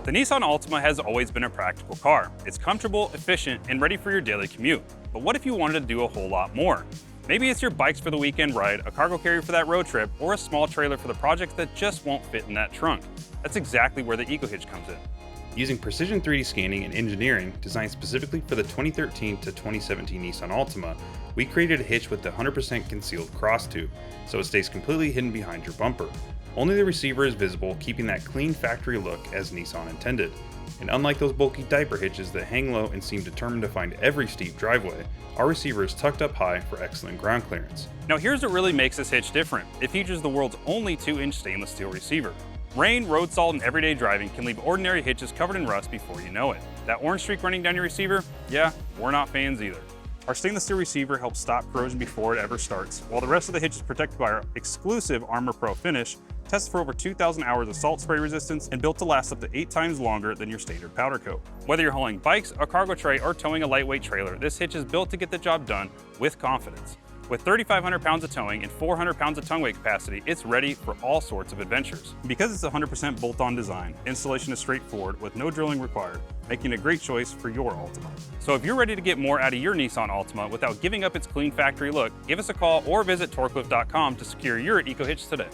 The Nissan Altima has always been a practical car. It's comfortable, efficient, and ready for your daily commute. But what if you wanted to do a whole lot more? Maybe it's your bikes for the weekend ride, a cargo carrier for that road trip, or a small trailer for the projects that just won't fit in that trunk. That's exactly where the EcoHitch comes in. Using precision 3D scanning and engineering designed specifically for the 2013 to 2017 Nissan Altima, we created a hitch with the 100% concealed cross tube, so it stays completely hidden behind your bumper. Only the receiver is visible, keeping that clean factory look as Nissan intended. And unlike those bulky diaper hitches that hang low and seem determined to find every steep driveway, our receiver is tucked up high for excellent ground clearance. Now here's what really makes this hitch different. It features the world's only 2-inch stainless steel receiver. Rain, road salt, and everyday driving can leave ordinary hitches covered in rust before you know it. That orange streak running down your receiver? Yeah, we're not fans either. Our stainless steel receiver helps stop corrosion before it ever starts, while the rest of the hitch is protected by our exclusive Armor Pro finish, tested for over 2,000 hours of salt spray resistance and built to last up to 8 times longer than your standard powder coat. Whether you're hauling bikes, a cargo tray, or towing a lightweight trailer, this hitch is built to get the job done with confidence. With 3,500 pounds of towing and 400 pounds of tongue weight capacity, it's ready for all sorts of adventures. Because it's 100% bolt-on design, installation is straightforward with no drilling required, making it a great choice for your Altima. So if you're ready to get more out of your Nissan Altima without giving up its clean factory look, give us a call or visit Torklift.com to secure your EcoHitch today.